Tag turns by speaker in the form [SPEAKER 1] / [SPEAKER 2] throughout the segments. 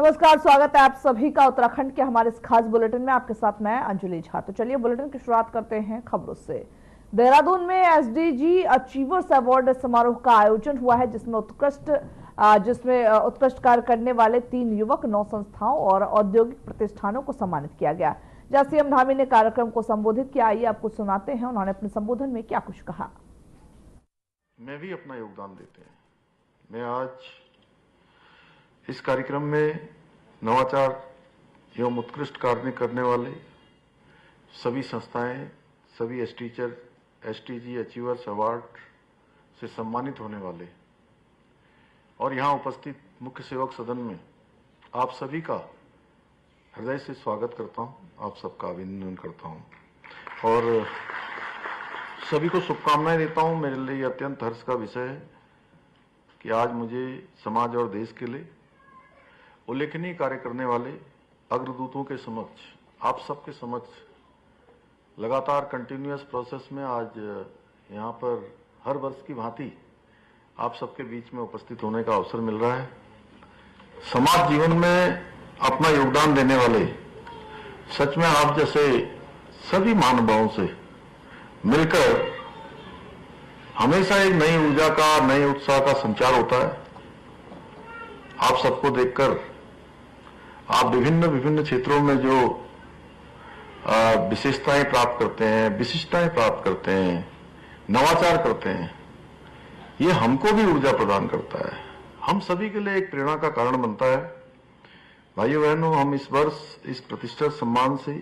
[SPEAKER 1] नमस्कार, स्वागत है आप सभी का उत्तराखंड के हमारे इस खास बुलेटिन में। आपके साथ मैं अंजलि झा। तो चलिए बुलेटिन की शुरुआत करते हैं खबरों से। देहरादून में एसडीजी अचीवर्स अवार्ड समारोह का आयोजन हुआ है, जिसमें उत्कृष्ट कार्य करने वाले 3 युवक 9 संस्थाओं और औद्योगिक प्रतिष्ठानों को सम्मानित किया गया। जहां सीएम धामी ने कार्यक्रम को संबोधित किया। आइए आपको सुनाते हैं उन्होंने अपने संबोधन में क्या कुछ कहा।
[SPEAKER 2] मैं भी अपना योगदान देते हैं। मैं आज इस कार्यक्रम में नवाचार एवं उत्कृष्ट कार्य करने वाले सभी संस्थाएं, सभी एसटीजी अचीवर्स अवार्ड से सम्मानित होने वाले और यहाँ उपस्थित मुख्य सेवक सदन में आप सभी का हृदय से स्वागत करता हूँ, आप सबका अभिनंदन करता हूँ और सभी को शुभकामनाएं देता हूँ। मेरे लिए अत्यंत हर्ष का विषय है कि आज मुझे समाज और देश के लिए उल्लेखनीय कार्य करने वाले अग्रदूतों के समक्ष, आप सबके समक्ष लगातार कंटिन्यूअस प्रोसेस में आज यहाँ पर हर वर्ष की भांति आप सबके बीच में उपस्थित होने का अवसर मिल रहा है। समाज जीवन में अपना योगदान देने वाले सच में आप जैसे सभी महानुभावों से मिलकर हमेशा एक नई ऊर्जा का, नए उत्साह का संचार होता है। आप सबको देखकर आप विभिन्न क्षेत्रों में जो विशेषताएं प्राप्त करते हैं, विशिष्टताएं प्राप्त करते हैं, नवाचार करते हैं, ये हमको भी ऊर्जा प्रदान करता है, हम सभी के लिए एक प्रेरणा का कारण बनता है। भाइयों बहनों, हम इस वर्ष इस प्रतिष्ठित सम्मान से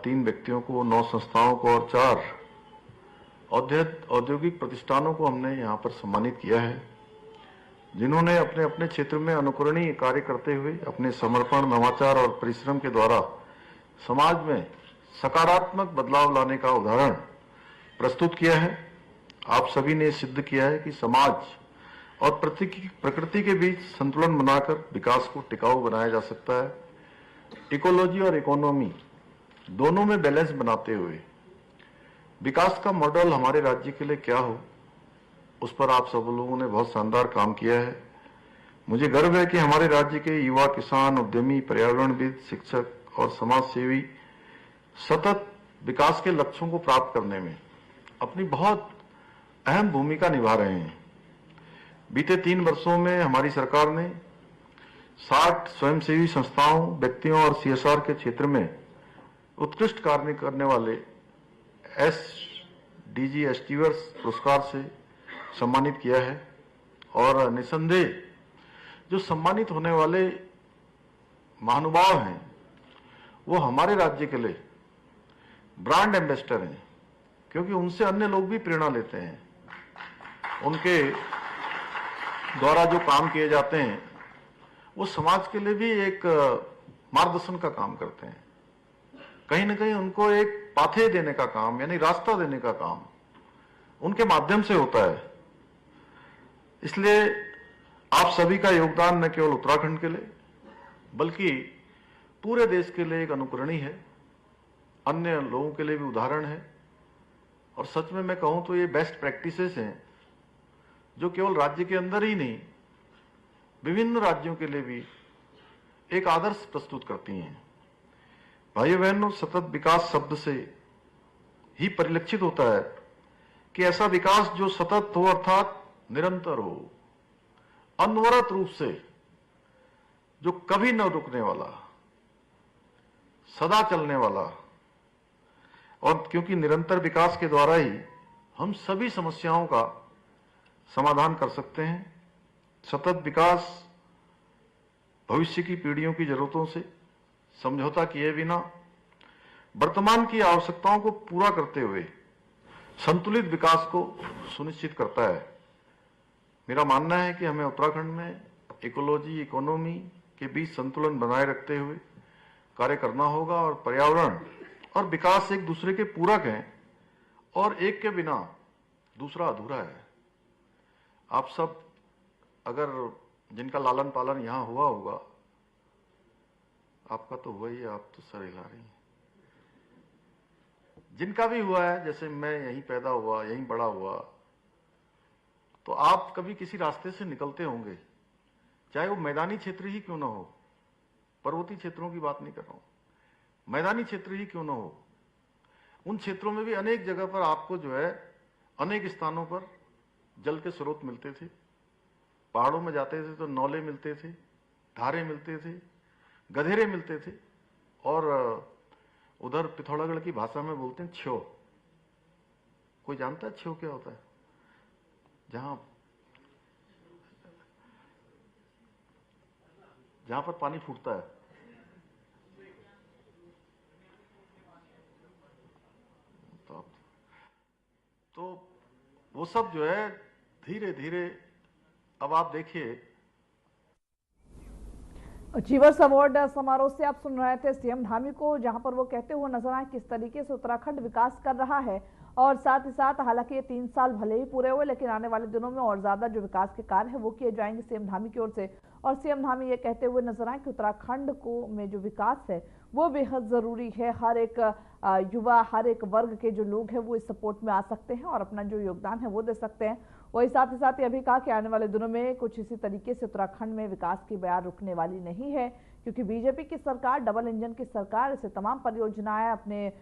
[SPEAKER 2] 3 व्यक्तियों को, 9 संस्थाओं को और 4 औद्योगिक प्रतिष्ठानों को हमने यहाँ पर सम्मानित किया है, जिन्होंने अपने अपने क्षेत्र में अनुकरणीय कार्य करते हुए अपने समर्पण, नवाचार और परिश्रम के द्वारा समाज में सकारात्मक बदलाव लाने का उदाहरण प्रस्तुत किया है। आप सभी ने सिद्ध किया है कि समाज और प्रकृति के बीच संतुलन बनाकर विकास को टिकाऊ बनाया जा सकता है। इकोलॉजी और इकोनॉमी दोनों में बैलेंस बनाते हुए विकास का मॉडल हमारे राज्य के लिए क्या हो, उस पर आप सब लोगों ने बहुत शानदार काम किया है। मुझे गर्व है कि हमारे राज्य के युवा, किसान, उद्यमी, पर्यावरणविद, शिक्षक और समाज सेवी सतत विकास के लक्ष्यों को प्राप्त करने में अपनी बहुत अहम भूमिका निभा रहे हैं। बीते 3 वर्षों में हमारी सरकार ने 60 स्वयंसेवी संस्थाओं, व्यक्तियों और सीएसआर के क्षेत्र में उत्कृष्ट कार्य करने वाले एसडीजी अचीवर्स पुरस्कार से सम्मानित किया है और निसंदेह जो सम्मानित होने वाले महानुभाव हैं वो हमारे राज्य के लिए ब्रांड एम्बेसडर हैं, क्योंकि उनसे अन्य लोग भी प्रेरणा लेते हैं। उनके द्वारा जो काम किए जाते हैं वो समाज के लिए भी एक मार्गदर्शन का काम करते हैं। कहीं ना कहीं उनको एक पाथे देने का काम, यानी रास्ता देने का काम उनके माध्यम से होता है। इसलिए आप सभी का योगदान न केवल उत्तराखंड के लिए बल्कि पूरे देश के लिए एक अनुकरणीय है, अन्य लोगों के लिए भी उदाहरण है। और सच में मैं कहूं तो ये बेस्ट प्रैक्टिसेस हैं जो केवल राज्य के अंदर ही नहीं, विभिन्न राज्यों के लिए भी एक आदर्श प्रस्तुत करती हैं। भाइयों बहनों, सतत विकास शब्द से ही परिलक्षित होता है कि ऐसा विकास जो सतत हो, अर्थात निरंतर हो, अनवरत रूप से, जो कभी न रुकने वाला, सदा चलने वाला। और क्योंकि निरंतर विकास के द्वारा ही हम सभी समस्याओं का समाधान कर सकते हैं। सतत विकास भविष्य की पीढ़ियों की जरूरतों से समझौता किए बिना वर्तमान की आवश्यकताओं को पूरा करते हुए संतुलित विकास को सुनिश्चित करता है। मेरा मानना है कि हमें उत्तराखंड में इकोलॉजी, इकोनॉमी के बीच संतुलन बनाए रखते हुए कार्य करना होगा और पर्यावरण और विकास एक दूसरे के पूरक हैं और एक के बिना दूसरा अधूरा है। आप सब अगर जिनका लालन पालन यहां हुआ होगा, आपका तो हुआ ही है, आप तो सर हिला रही हैं, जिनका भी हुआ है, जैसे मैं यहीं पैदा हुआ, यहीं बड़ा हुआ, तो आप कभी किसी रास्ते से निकलते होंगे चाहे वो मैदानी क्षेत्र ही क्यों ना हो, पर्वतीय क्षेत्रों की बात नहीं कर रहा हूं, मैदानी क्षेत्र ही क्यों ना हो, उन क्षेत्रों में भी अनेक जगह पर आपको जो है अनेक स्थानों पर जल के स्रोत मिलते थे। पहाड़ों में जाते थे तो नौले मिलते थे, धारे मिलते थे, गधेरे मिलते थे, और उधर पिथौरागढ़ की भाषा में बोलते हैं छ्यो। कोई जानता है छ्यो क्या होता है? जहां पर पानी फूटता है। तो वो सब जो है धीरे धीरे, अब आप देखिए।
[SPEAKER 1] अचीवर्स अवार्ड समारोह से आप सुन रहे थे सीएम धामी को, जहां पर वो कहते हुए नजर आए किस तरीके से उत्तराखंड विकास कर रहा है। और साथ ही साथ हालांकि ये 3 साल भले ही पूरे हुए, लेकिन आने वाले दिनों में और ज्यादा जो विकास के कार्य है वो किए जाएंगे सीएम धामी की ओर से। और सीएम धामी ये कहते हुए नजर आए कि उत्तराखंड को में जो विकास है वो बेहद जरूरी है। हर एक युवा, हर एक वर्ग के जो लोग हैं वो इस सपोर्ट में आ सकते हैं और अपना जो योगदान है वो दे सकते हैं। वही साथ ही साथ ये भी कहा कि आने वाले दिनों में कुछ इसी तरीके से उत्तराखंड में विकास की बयार रुकने वाली नहीं है, क्योंकि बीजेपी की सरकार, डबल इंजन की सरकार, इसे तमाम परियोजनाएं अपने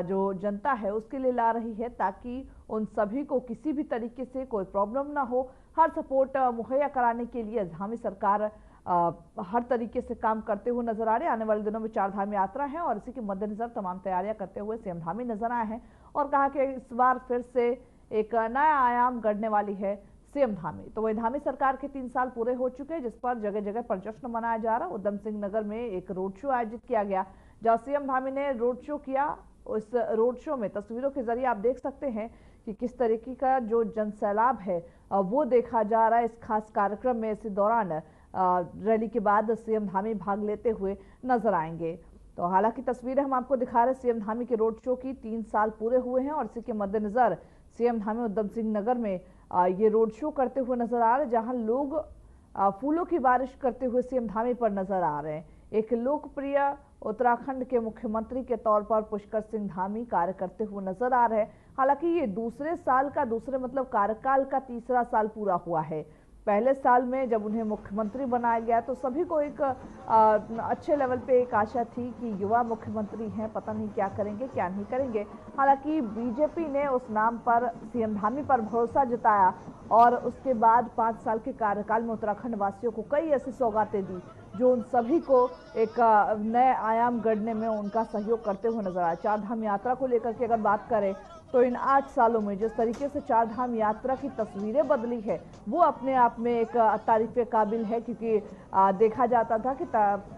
[SPEAKER 1] जो जनता है उसके लिए ला रही है, ताकि उन सभी को किसी भी तरीके से कोई प्रॉब्लम ना हो। हर सपोर्ट मुहैया कराने के लिए धामी सरकार हर तरीके से काम करते हुए नजर आ रहे हैं। आने वाले दिनों में 4 धाम यात्रा है और इसी के मद्देनजर तमाम तैयारियां करते हुए सीएम धामी नजर आए हैं और कहा कि इस बार फिर से एक नया आयाम गढ़ने वाली है सीएम धामी। तो वही धामी सरकार के 3 साल पूरे हो चुके हैं, जिस पर जगह जगह पर जश्न मनाया जा रहा है। उधम सिंह नगर में एक रोड शो आयोजित किया गया, जहां सीएम धामी ने रोड शो किया। उस रोड शो में तस्वीरों के जरिए आप देख सकते हैं कि किस तरीके का जो जनसैलाब है वो देखा जा रहा है इस खास कार्यक्रम में। इसी दौरान रैली के बाद सीएम धामी भाग लेते हुए नजर आएंगे। तो हालांकि तस्वीरें हम आपको दिखा रहे सीएम धामी के रोड शो की, 3 साल पूरे हुए हैं और इसी के मद्देनजर सीएम धामी उधम सिंह नगर में ये रोड शो करते हुए नजर आ रहे हैं, जहां लोग फूलों की बारिश करते हुए सीएम धामी पर नजर आ रहे हैं। एक लोकप्रिय उत्तराखंड के मुख्यमंत्री के तौर पर पुष्कर सिंह धामी कार्य करते हुए नजर आ रहे हैं। हालांकि ये दूसरे मतलब कार्यकाल का 3रा साल पूरा हुआ है। पहले साल में जब उन्हें मुख्यमंत्री बनाया गया तो सभी को एक अच्छे लेवल पे एक आशा थी कि युवा मुख्यमंत्री हैं, पता नहीं क्या करेंगे क्या नहीं करेंगे। हालांकि बीजेपी ने उस नाम पर सीएम धामी पर भरोसा जताया और उसके बाद 5 साल के कार्यकाल में उत्तराखंड वासियों को कई ऐसी सौगातें दी जो उन सभी को एक नए आयाम गढ़ने में उनका सहयोग करते हुए नजर आया। 4 धाम यात्रा को लेकर के अगर बात करें तो इन 8 सालों में जिस तरीके से 4 धाम यात्रा की तस्वीरें बदली है वो अपने आप में एक तारीफ काबिल है, क्योंकि देखा जाता था कि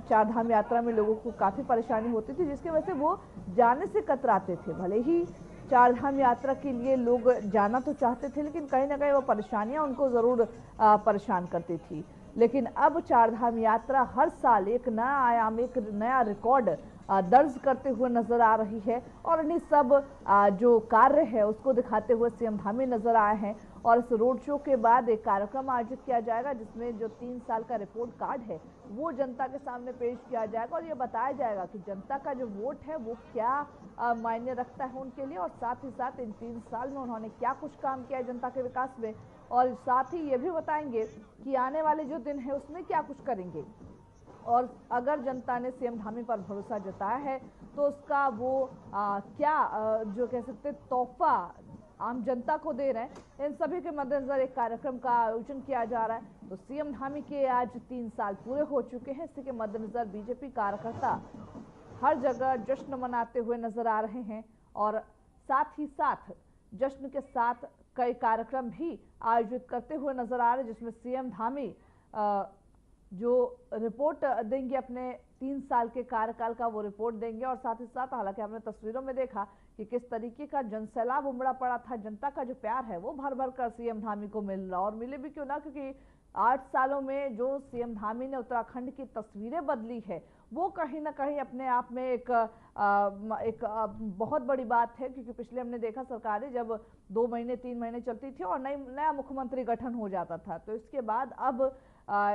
[SPEAKER 1] 4 धाम यात्रा में लोगों को काफी परेशानी होती थी, जिसकी वजह से वो जाने से कतराते थे। भले ही 4 धाम यात्रा के लिए लोग जाना तो चाहते थे, लेकिन कहीं ना कहीं वो परेशानियां उनको जरूर परेशान करती थी। लेकिन अब 4 धाम यात्रा हर साल एक नया आयाम, एक नया रिकॉर्ड दर्ज करते हुए नजर आ रही है और इन्हीं सब जो कार्य है उसको दिखाते हुए सीएम धामी नजर आए हैं। और इस रोड शो के बाद एक कार्यक्रम आयोजित किया जाएगा, जिसमें जो 3 साल का रिपोर्ट कार्ड है वो जनता के सामने पेश किया जाएगा और ये बताया जाएगा कि जनता का जो वोट है वो क्या मायने रखता है उनके लिए, और साथ ही साथ इन 3 साल में उन्होंने क्या कुछ काम किया है जनता के विकास में, और साथ ही ये भी बताएंगे कि आने वाले जो दिन है उसमें क्या कुछ करेंगे। और अगर जनता ने सीएम धामी पर भरोसा जताया है तो उसका वो जो कह सकते तोहफा आम जनता को दे रहे हैं। इन सभी के मद्देनजर एक कार्यक्रम का आयोजन किया जा रहा है। तो सीएम धामी के आज 3 साल पूरे हो चुके हैं। इसी के मद्देनजर बीजेपी कार्यकर्ता हर जगह जश्न मनाते हुए नजर आ रहे हैं और साथ ही साथ जश्न के साथ कई कार्यक्रम भी आयोजित करते हुए नजर आ रहे हैं, जिसमें सीएम धामी जो रिपोर्ट देंगे अपने 3 साल के कार्यकाल का वो रिपोर्ट देंगे। और साथ ही साथ हालांकि हमने तस्वीरों में देखा कि किस तरीके का जनसैलाब उमड़ा पड़ा था, जनता का जो प्यार है वो भर भर कर सीएम धामी को मिल रहा, और मिले भी क्यों ना, क्योंकि 8 सालों में जो सीएम धामी ने उत्तराखंड की तस्वीरें बदली है वो कहीं ना कहीं अपने आप में एक बहुत बड़ी बात है। क्योंकि पिछले हमने देखा सरकारें जब 2 महीने 3 महीने चलती थी और नया मुख्यमंत्री गठन हो जाता था, तो इसके बाद अब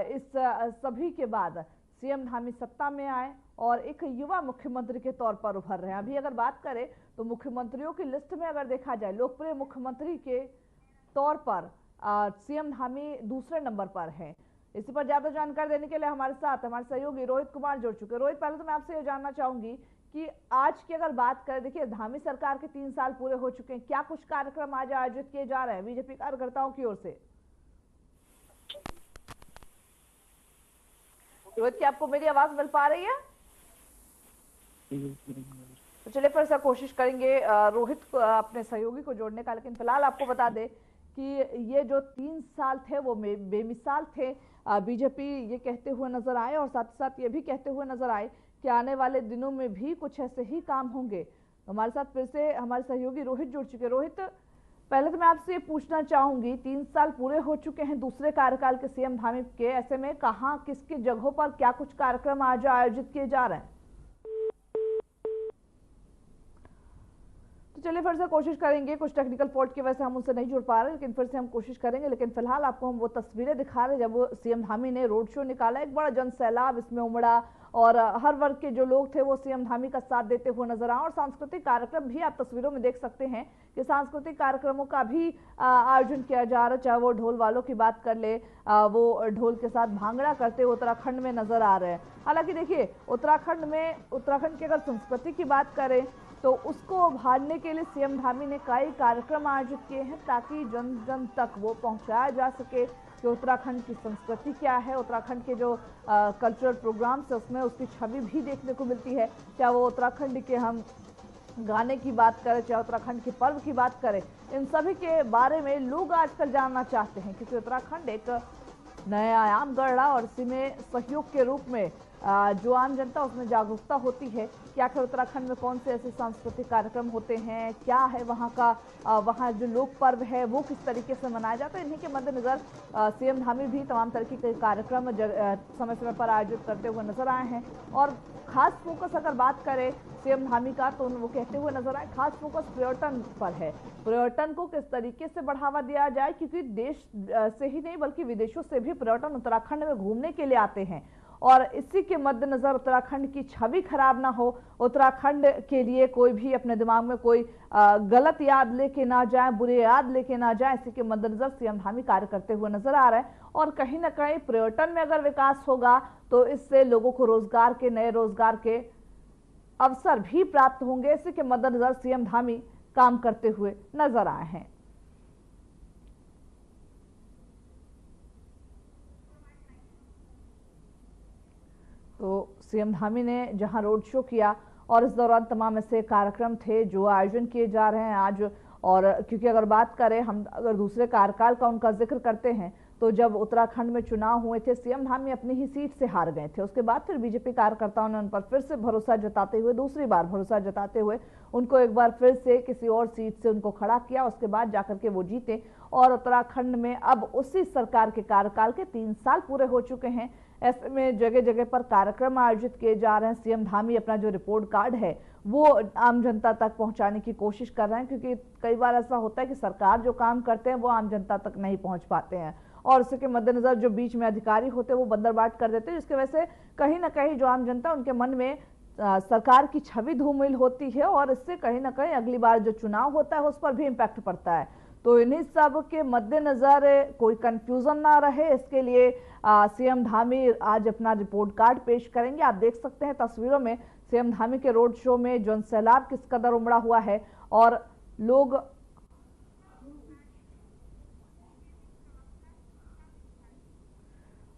[SPEAKER 1] इस सभी के बाद सीएम धामी सत्ता में आए और एक युवा मुख्यमंत्री के तौर पर उभर रहे हैं। अभी अगर बात करें तो मुख्यमंत्रियों की लिस्ट में अगर देखा जाए लोकप्रिय मुख्यमंत्री के तौर पर सीएम धामी दूसरे नंबर पर हैं। इसी पर ज्यादा जानकारी देने के लिए हमारे साथ हमारे सहयोगी रोहित कुमार जुड़ चुके हैं। रोहित, पहले तो मैं आपसे ये जानना चाहूंगी कि आज की अगर बात करें, देखिए धामी सरकार के 3 साल पूरे हो चुके हैं, क्या कुछ कार्यक्रम आज आयोजित किए जा रहे हैं बीजेपी कार्यकर्ताओं की ओर से? रोहित, क्या आपको मेरी आवाज मिल पा रही है? तो चलिए फिर से कोशिश करेंगे रोहित अपने सहयोगी को जोड़ने का, लेकिन फिलहाल आपको बता दें कि ये जो 3 साल थे वो बेमिसाल थे। बीजेपी ये कहते हुए नजर आए और साथ ही साथ ये भी कहते हुए नजर आए कि आने वाले दिनों में भी कुछ ऐसे ही काम होंगे। हमारे साथ फिर से हमारे सहयोगी रोहित जुड़ चुके। रोहित, पहले तो मैं आपसे ये पूछना चाहूंगी, 3 साल पूरे हो चुके हैं दूसरे कार्यकाल के सीएम धामी के, ऐसे में कहाँ किसकी जगहों पर क्या कुछ कार्यक्रम आज आयोजित किए जा रहे हैं? तो चलिए फिर से कोशिश करेंगे, कुछ टेक्निकल फॉल्ट की वजह से हम उनसे नहीं जुड़ पा रहे, लेकिन फिर से हम कोशिश करेंगे। लेकिन फिलहाल आपको हम वो तस्वीरें दिखा रहे हैं जब सीएम धामी ने रोड शो निकाला, एक बड़ा जन सैलाब इसमें उमड़ा और हर वर्ग के जो लोग थे वो सीएम धामी का साथ देते हुए नजर आए। और सांस्कृतिक कार्यक्रम भी आप तस्वीरों में देख सकते हैं कि सांस्कृतिक कार्यक्रमों का भी आयोजन किया जा रहा है, चाहे वो ढोल वालों की बात कर ले, वो ढोल के साथ भांगड़ा करते हुए उत्तराखंड में नजर आ रहे हैं। हालांकि देखिए उत्तराखंड की अगर संस्कृति की बात करें तो उसको उभारने के लिए सीएम धामी ने कई कार्यक्रम आयोजित किए हैं ताकि जन जन तक वो पहुंचाया जा सके कि उत्तराखंड की संस्कृति क्या है। उत्तराखंड के जो कल्चरल प्रोग्राम्स है उसमें उसकी छवि भी देखने को मिलती है, चाहे वो उत्तराखंड के हम गाने की बात करें, चाहे उत्तराखंड के पर्व की बात करें, इन सभी के बारे में लोग आजकल जानना चाहते हैं क्योंकि उत्तराखंड एक नया आयाम गढ़ रहा और इसी में सहयोग के रूप में जो आम जनता उसमें जागरूकता होती है कि आखिर उत्तराखंड में कौन से ऐसे सांस्कृतिक कार्यक्रम होते हैं, क्या है वहाँ का, वहाँ जो लोक पर्व है वो किस तरीके से मनाया जाता है। इन्हीं के मद्देनजर सीएम धामी भी तमाम तरीके के कार्यक्रम समय समय पर आयोजित करते हुए नजर आए हैं। और खास फोकस अगर बात करें सीएम धामी का तो वो कहते हुए नजर आए खास फोकस पर्यटन पर है। पर्यटन को किस तरीके से बढ़ावा दिया जाए, क्योंकि देश से ही नहीं बल्कि विदेशों से भी पर्यटन उत्तराखंड में घूमने के लिए आते हैं और इसी के मद्देनजर उत्तराखंड की छवि खराब ना हो, उत्तराखंड के लिए कोई भी अपने दिमाग में कोई गलत याद लेके ना जाए, बुरे याद लेके ना जाए, इसी के मद्देनजर सीएम धामी कार्य करते हुए नजर आ रहे हैं। और कहीं ना कहीं पर्यटन में अगर विकास होगा तो इससे लोगों को नए रोजगार के अवसर भी प्राप्त होंगे। इसी के मद्देनजर सीएम धामी काम करते हुए नजर आए हैं। तो सीएम धामी ने जहां रोड शो किया और इस दौरान तमाम ऐसे कार्यक्रम थे जो आयोजन किए जा रहे हैं आज। और क्योंकि अगर बात करें हम अगर दूसरे कार्यकाल का उनका जिक्र करते हैं तो जब उत्तराखंड में चुनाव हुए थे सीएम धामी अपनी ही सीट से हार गए थे, उसके बाद फिर बीजेपी कार्यकर्ताओं ने उन पर फिर से भरोसा जताते हुए दूसरी बार भरोसा जताते हुए उनको एक बार फिर से किसी और सीट से उनको खड़ा किया, उसके बाद जाकर के वो जीते। और उत्तराखंड में अब उसी सरकार के कार्यकाल के 3 साल पूरे हो चुके हैं। ऐसे में जगह जगह पर कार्यक्रम आयोजित किए जा रहे हैं। सीएम धामी अपना जो रिपोर्ट कार्ड है वो आम जनता तक पहुंचाने की कोशिश कर रहे हैं, क्योंकि कई बार ऐसा होता है कि सरकार जो काम करते हैं वो आम जनता तक नहीं पहुंच पाते हैं और इसके मद्देनजर जो बीच में अधिकारी होते हैं वो बंदरबाट कर देते हैं, जिसकी वजह से कहीं ना कहीं जो आम जनता उनके मन में सरकार की छवि धूमिल होती है और इससे कहीं ना कहीं अगली बार जो चुनाव होता है उस पर भी इम्पैक्ट पड़ता है। तो इन्हीं सब के मद्देनजर कोई कंफ्यूजन ना रहे इसके लिए सीएम धामी आज अपना रिपोर्ट कार्ड पेश करेंगे। आप देख सकते हैं तस्वीरों में सीएम धामी के रोड शो में जन सैलाब किस कदर उमड़ा हुआ है और लोग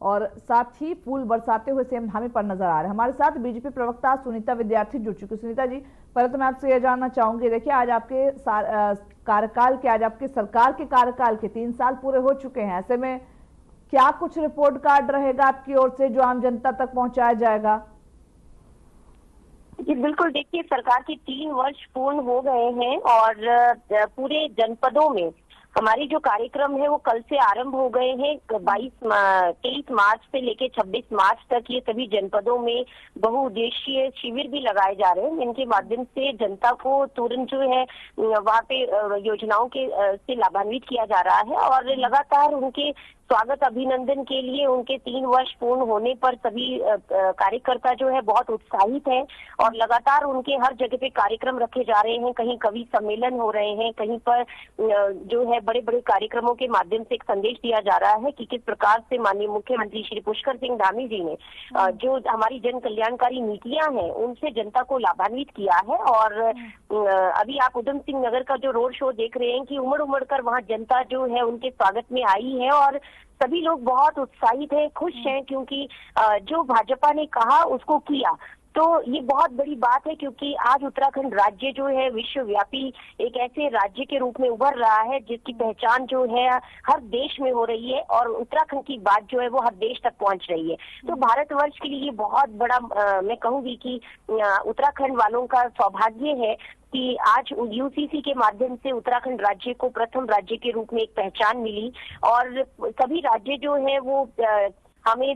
[SPEAKER 1] और साथ ही फूल बरसाते हुए सीएम धामी पर नजर आ रहे हैं। हमारे साथ बीजेपी प्रवक्ता सुनीता विद्यार्थी जुड़ चुकी। सुनीता जी, पहले तो मैं आपसे यह जानना चाहूंगी, देखिए आज आपके कार्यकाल के आज आपकी सरकार के कार्यकाल के 3 साल पूरे हो चुके हैं, ऐसे में क्या कुछ रिपोर्ट कार्ड रहेगा आपकी ओर से जो आम जनता तक पहुंचाया जाएगा?
[SPEAKER 3] जी बिल्कुल, देखिए सरकार के 3 वर्ष पूर्ण हो गए हैं और पूरे जनपदों में हमारी जो कार्यक्रम है वो कल से आरंभ हो गए हैं। 23 मार्च से लेके 26 मार्च तक ये सभी जनपदों में बहुउद्देशीय शिविर भी लगाए जा रहे हैं, जिनके माध्यम से जनता को तुरंत जो है वहाँ पे योजनाओं के से लाभान्वित किया जा रहा है और लगातार उनके स्वागत अभिनंदन के लिए उनके 3 वर्ष पूर्ण होने पर सभी कार्यकर्ता जो है बहुत उत्साहित है और लगातार उनके हर जगह पे कार्यक्रम रखे जा रहे हैं। कहीं कवि सम्मेलन हो रहे हैं, कहीं पर जो है बड़े बड़े कार्यक्रमों के माध्यम से एक संदेश दिया जा रहा है कि किस प्रकार से माननीय मुख्यमंत्री श्री पुष्कर सिंह धामी जी ने जो हमारी जन कल्याणकारी नीतियां हैं उनसे जनता को लाभान्वित किया है। और अभी आप उधम सिंह नगर का जो रोड शो देख रहे हैं कि उमड़ उमड़ कर वहाँ जनता जो है उनके स्वागत में आई है और सभी लोग बहुत उत्साहित हैं, खुश हैं, क्योंकि जो भाजपा ने कहा उसको किया। तो ये बहुत बड़ी बात है क्योंकि आज उत्तराखंड राज्य जो है विश्वव्यापी एक ऐसे राज्य के रूप में उभर रहा है जिसकी पहचान जो है हर देश में हो रही है और उत्तराखंड की बात जो है वो हर देश तक पहुंच रही है। तो भारतवर्ष के लिए बहुत बड़ा मैं कहूंगी कि उत्तराखंड वालों का सौभाग्य है कि आज यूसीसी के माध्यम से उत्तराखंड राज्य को प्रथम राज्य के रूप में एक पहचान मिली और सभी राज्य जो है वो हमें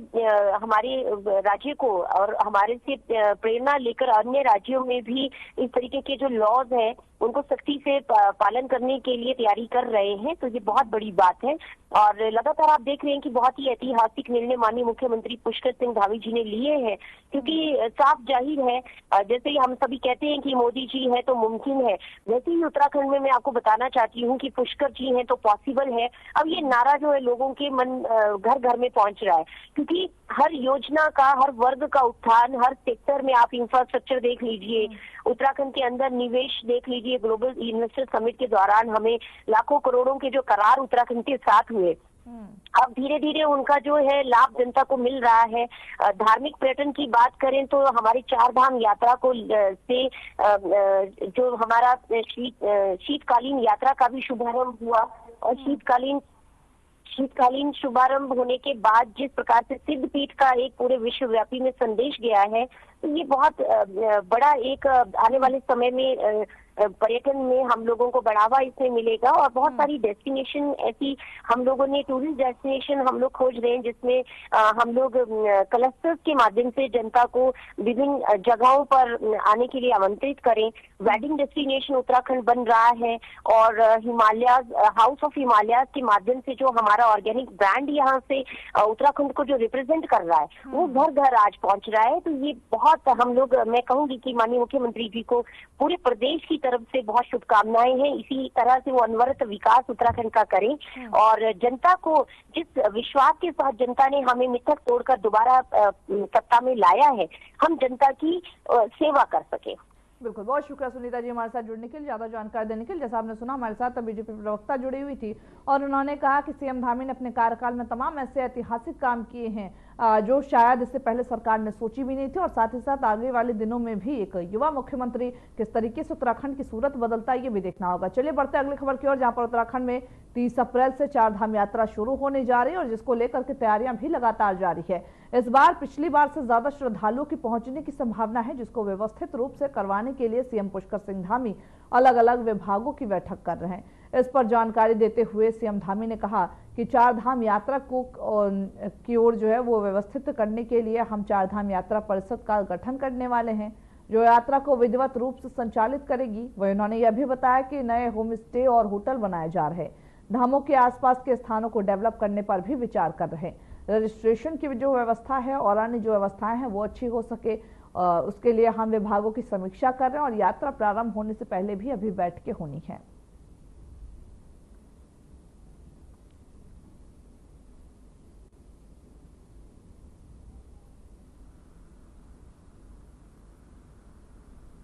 [SPEAKER 3] हमारे राज्य को और हमारे से प्रेरणा लेकर अन्य राज्यों में भी इस तरीके के जो लॉज हैं उनको सख्ती से पालन करने के लिए तैयारी कर रहे हैं। तो ये बहुत बड़ी बात है और लगातार आप देख रहे हैं कि बहुत ही ऐतिहासिक निर्णय माननीय मुख्यमंत्री पुष्कर सिंह धामी जी ने लिए हैं, क्योंकि साफ जाहिर है जैसे ही हम सभी कहते हैं कि मोदी जी है तो मुमकिन है, वैसे ही उत्तराखंड में मैं आपको बताना चाहती हूँ कि पुष्कर जी हैं तो पॉसिबल है। अब ये नारा जो है लोगों के मन घर घर में पहुंच रहा है, क्योंकि हर योजना का, हर वर्ग का उत्थान, हर सेक्टर में आप इंफ्रास्ट्रक्चर देख लीजिए, उत्तराखंड के अंदर निवेश देख लीजिए। ग्लोबल इन्वेस्टर समिट के दौरान हमें लाखों करोड़ों के जो करार उत्तराखंड के साथ हुए, अब धीरे धीरे उनका जो है लाभ जनता को मिल रहा है। धार्मिक पर्यटन की बात करें तो हमारी 4 धाम यात्रा को से जो हमारा शीतकालीन यात्रा का भी शुभारंभ हुआ और शीतकालीन शुभारंभ होने के बाद जिस प्रकार से सिद्धपीठ का एक पूरे विश्वव्यापी में संदेश गया है, तो ये बहुत बड़ा एक आने वाले समय में पर्यटन में हम लोगों को बढ़ावा इसमें मिलेगा और बहुत सारी डेस्टिनेशन ऐसी हम लोगों ने टूरिस्ट डेस्टिनेशन हम लोग खोज रहे हैं जिसमें हम लोग क्लस्टर्स के माध्यम से जनता को विभिन्न जगहों पर आने के लिए आमंत्रित करें। वेडिंग डेस्टिनेशन उत्तराखंड बन रहा है और हिमालयाज, हाउस ऑफ हिमालयाज के माध्यम से जो हमारा ऑर्गेनिक ब्रांड यहाँ से उत्तराखंड को जो रिप्रेजेंट कर रहा है वो घर घर आज पहुंच रहा है। तो ये बहुत हम लोग, मैं कहूंगी कि माननीय मुख्यमंत्री जी को पूरे प्रदेश की तरफ से बहुत शुभकामनाएं हैं। इसी तरह से वो अनवरत विकास उत्तराखंड का करें और जनता को जिस विश्वास के साथ जनता ने हमें मिथक तोड़कर दोबारा सत्ता में लाया है, हम जनता की सेवा कर सके।
[SPEAKER 1] बिल्कुल, बहुत शुक्रिया सुनीता जी हमारे साथ जुड़ने के लिए, ज्यादा जानकारी देने के लिए। जैसा आपने सुना हमारे साथ बीजेपी प्रवक्ता जुड़ी हुई थी और उन्होंने कहा कि सीएम धामी ने अपने कार्यकाल में तमाम ऐसे ऐतिहासिक काम किए हैं जो शायद इससे पहले सरकार ने सोची भी नहीं थी और साथ ही साथ आगे वाले दिनों में भी एक युवा मुख्यमंत्री किस तरीके से उत्तराखंड की सूरत बदलता है ये भी देखना होगा। चलिए बढ़ते अगली खबर की ओर, जहां पर उत्तराखंड में 30 अप्रैल से 4 धाम यात्रा शुरू होने जा रही है और जिसको लेकर के तैयारियां भी लगातार जारी है। इस बार पिछली बार से ज्यादा श्रद्धालुओं की पहुंचने की संभावना है, जिसको व्यवस्थित रूप से करवाने के लिए सीएम पुष्कर सिंह धामी अलग अलग विभागों की बैठक कर रहे हैं। इस पर जानकारी देते हुए सीएम धामी ने कहा कि 4 धाम यात्रा की ओर जो है वो व्यवस्थित करने के लिए हम 4 धाम यात्रा परिषद का गठन करने वाले हैं, जो यात्रा को विधिवत रूप से संचालित करेगी। वही उन्होंने यह भी बताया कि नए होम स्टे और होटल बनाए जा रहे हैं, धामों के आसपास के स्थानों को डेवलप करने पर भी विचार कर रहे हैं। रजिस्ट्रेशन की जो व्यवस्था है और अन्य जो व्यवस्थाएं हैं वो अच्छी हो सके, उसके लिए हम विभागों की समीक्षा कर रहे हैं और यात्रा प्रारंभ होने से पहले भी अभी बैठकें होनी है।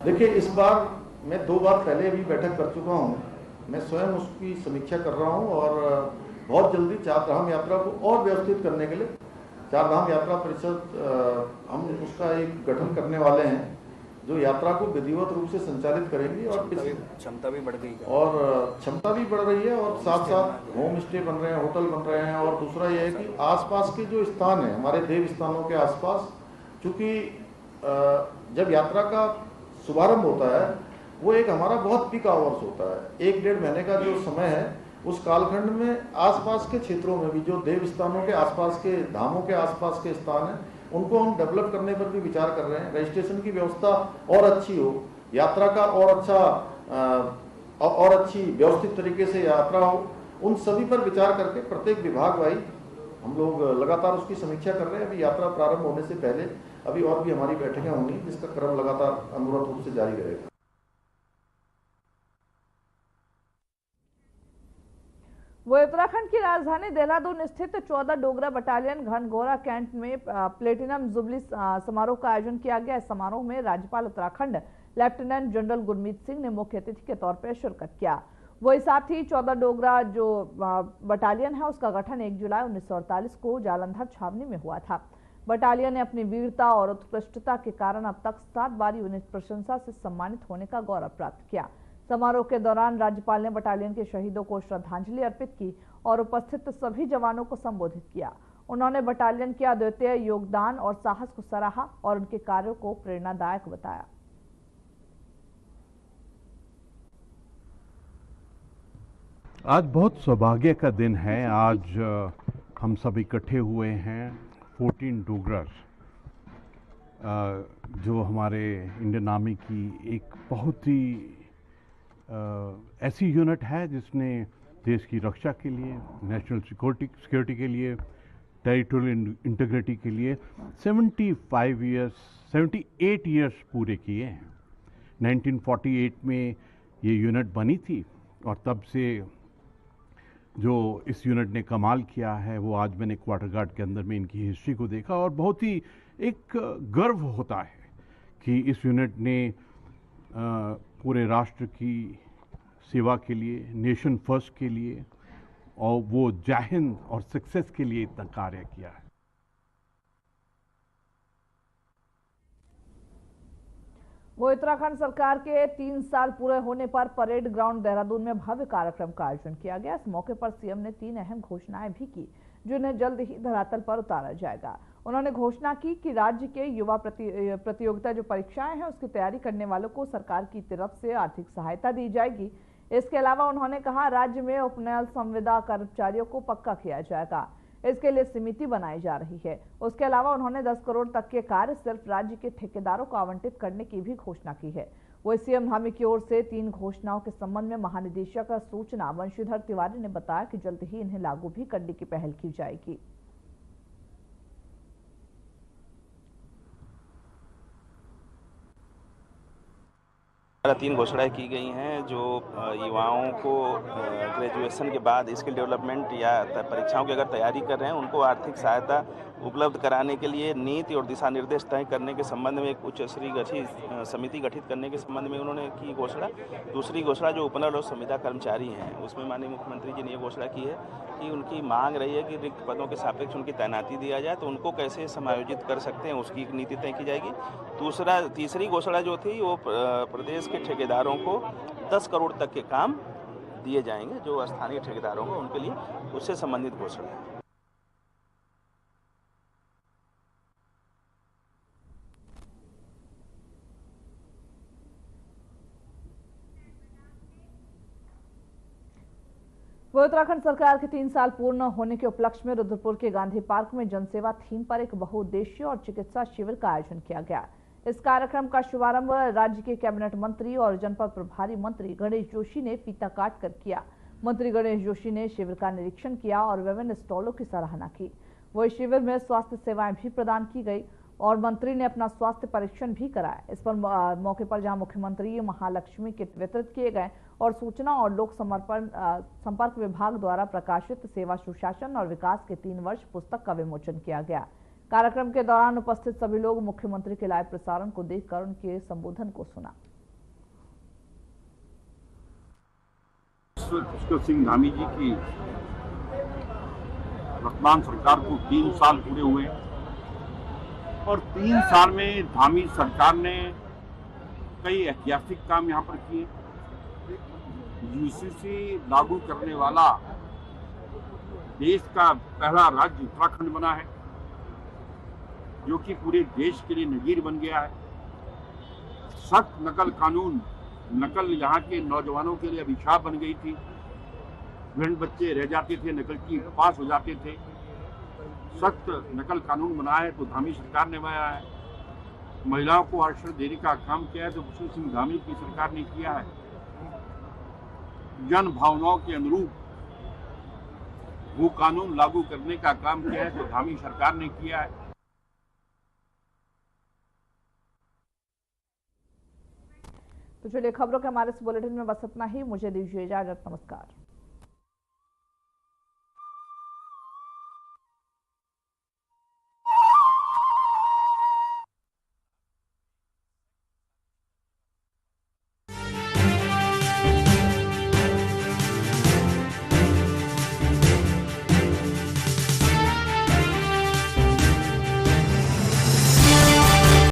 [SPEAKER 4] देखिए, इस बार मैं 2 बार पहले भी बैठक कर चुका हूं, मैं स्वयं उसकी समीक्षा कर रहा हूं और बहुत जल्दी 4 धाम यात्रा को और व्यवस्थित करने के लिए 4 धाम यात्रा परिषद हम उसका एक गठन करने वाले हैं, जो यात्रा को विधिवत रूप से संचालित करेंगी और
[SPEAKER 5] क्षमता भी बढ़ गई
[SPEAKER 4] और क्षमता भी बढ़ रही है और साथ साथ होम स्टे बन रहे हैं, होटल बन रहे हैं। और दूसरा यह है कि आसपास के जो स्थान है हमारे देव स्थानों के आसपास, चूंकि जब यात्रा का शुभारंभ होता है वो एक हमारा बहुत पीक आवर्स होता है, 1-1.5 महीने का जो समय है, उस कालखंड में आसपास के क्षेत्रों में भी जो देव स्थानों के आसपास के धामों के आसपास के स्थान हैं उनको हम डेवलप करने पर भी विचार कर रहे हैं। रजिस्ट्रेशन की व्यवस्था और अच्छी हो, यात्रा का और अच्छी व्यवस्थित तरीके से यात्रा हो, उन सभी पर विचार करके प्रत्येक विभाग वाइज हम लोग लगातार उसकी समीक्षा कर रहे हैं। अभी यात्रा प्रारंभ होने से पहले अभी और भी हमारी बैठकें होंगी, जिसका क्रम लगातार अनवरत रूप से जारी रहेगा।
[SPEAKER 1] वो उत्तराखंड की राजधानी देहरादून स्थित 14 डोगरा बटालियन घनघोरा कैंट में प्लेटिनम जुबली समारोह का आयोजन किया गया। इस समारोह में राज्यपाल उत्तराखंड लेफ्टिनेंट जनरल गुरमीत सिंह ने मुख्य अतिथि के तौर पर शिरकत किया। वही साथ ही 14 डोगरा जो बटालियन है उसका गठन 1 जुलाई 1948 को जालंधर छावनी में हुआ था। बटालियन ने अपनी वीरता और उत्कृष्टता के कारण अब तक 7 बार यूनिट प्रशंसा से सम्मानित होने का गौरव प्राप्त किया। समारोह के दौरान राज्यपाल ने बटालियन के शहीदों को श्रद्धांजलि अर्पित की और उपस्थित सभी जवानों को संबोधित किया। उन्होंने बटालियन के अद्वितीय योगदान और साहस को सराहा और उनके कार्यों को प्रेरणादायक बताया।
[SPEAKER 5] आज बहुत सौभाग्य का दिन है। आज हम सब इकट्ठे हुए हैं 14 डोगरर्स, जो हमारे इंडियन आर्मी की एक बहुत ही ऐसी यूनिट है जिसने देश की रक्षा के लिए, नेशनल सिक्योरिटी के लिए, टेरिटोरियल इंटीग्रिटी के लिए 78 ईयर्स पूरे किए हैं। 1948 में ये यूनिट बनी थी और तब से जो इस यूनिट ने कमाल किया है वो आज मैंने क्वार्टर गार्ड के अंदर में इनकी हिस्ट्री को देखा और बहुत ही एक गर्व होता है कि इस यूनिट ने पूरे राष्ट्र की सेवा के लिए, नेशन फर्स्ट के लिए और वो जय हिंद और सक्सेस के लिए इतना कार्य किया है।
[SPEAKER 1] वो उत्तराखंड सरकार के 3 साल पूरे होने पर परेड ग्राउंड देहरादून में भव्य कार्यक्रम का आयोजन किया गया। इस मौके पर सीएम ने 3 अहम घोषणाएं भी की, जिन्हें जल्द ही धरातल पर उतारा जाएगा। उन्होंने घोषणा की कि राज्य के युवा प्रतियोगिता जो परीक्षाएं हैं उसकी तैयारी करने वालों को सरकार की तरफ से आर्थिक सहायता दी जाएगी। इसके अलावा उन्होंने कहा राज्य में उपनल संविदा कर्मचारियों को पक्का किया जाएगा, इसके लिए समिति बनाई जा रही है। उसके अलावा उन्होंने 10 करोड़ तक के कार्य सिर्फ राज्य के ठेकेदारों को आवंटित करने की भी घोषणा की है। वही सीएम धामी की ओर से 3 घोषणाओं के संबंध में महानिदेशक सूचना वंशीधर तिवारी ने बताया कि जल्द ही इन्हें लागू भी करने की पहल की जाएगी।
[SPEAKER 6] 3 घोषणाएं की गई हैं जो युवाओं को ग्रेजुएशन के बाद स्किल डेवलपमेंट या परीक्षाओं की अगर तैयारी कर रहे हैं उनको आर्थिक सहायता उपलब्ध कराने के लिए नीति और दिशा निर्देश तय करने के संबंध में एक उच्च स्तरीय समिति गठित करने के संबंध में उन्होंने की घोषणा। दूसरी घोषणा जो उपनल और संविदा कर्मचारी हैं उसमें माननीय मुख्यमंत्री जी ने ये घोषणा की है कि उनकी मांग रही है कि रिक्त पदों के सापेक्ष उनकी तैनाती दिया जाए, तो उनको कैसे समायोजित कर सकते हैं उसकी एक नीति तय की जाएगी। तीसरी घोषणा जो थी वो प्रदेश के ठेकेदारों को 10 करोड़ तक के काम दिए जाएंगे, जो स्थानीय ठेकेदारों को उनके लिए उससे संबंधित घोषणा है।
[SPEAKER 1] वो उत्तराखंड सरकार के 3 साल पूर्ण होने के उपलक्ष्य में रुद्रपुर के गांधी पार्क में जनसेवा थीम पर एक बहुउद्देशीय और चिकित्सा शिविर का आयोजन किया गया। इस कार्यक्रम का शुभारंभ राज्य के कैबिनेट मंत्री और जनपद प्रभारी मंत्री गणेश जोशी ने फीता काट कर किया। मंत्री गणेश जोशी ने शिविर का निरीक्षण किया और विभिन्न स्टॉलों की सराहना की। वही शिविर में स्वास्थ्य सेवाएं भी प्रदान की गई और मंत्री ने अपना स्वास्थ्य परीक्षण भी कराया। इस पर मौके पर जहां मुख्यमंत्री महालक्ष्मी किट वितरित किए गए और सूचना और लोक संपर्क विभाग द्वारा प्रकाशित सेवा सुशासन और विकास के 3 वर्ष पुस्तक का विमोचन किया गया। कार्यक्रम के दौरान उपस्थित सभी लोग मुख्यमंत्री के लाइव प्रसारण को देखकर उनके संबोधन को सुना।
[SPEAKER 7] पुष्कर सिंह धामी जी की वर्तमान सरकार को 3 साल पूरे हुए और 3 साल में धामी सरकार ने कई ऐतिहासिक काम यहाँ पर किए। यूसीसी लागू करने वाला देश का पहला राज्य उत्तराखंड बना है, जो कि पूरे देश के लिए नजीर बन गया है। सख्त नकल कानून, नकल यहाँ के नौजवानों के लिए अभिशाप बन गई थी। भिन्न बच्चे रह जाते थे, नकल की पास हो जाते थे। सख्त नकल कानून बनाया है तो धामी सरकार ने बनाया है। महिलाओं को आरक्षण देने का काम किया है तो पुष्कर सिंह धामी की सरकार ने किया है। जन भावनाओं के अनुरूप भू कानून लागू करने का काम किया है तो धामी सरकार ने किया है।
[SPEAKER 1] तो चलिए खबरों के हमारे इस बुलेटिन में बस इतना ही। मुझे दीजिए इजाजत। नमस्कार।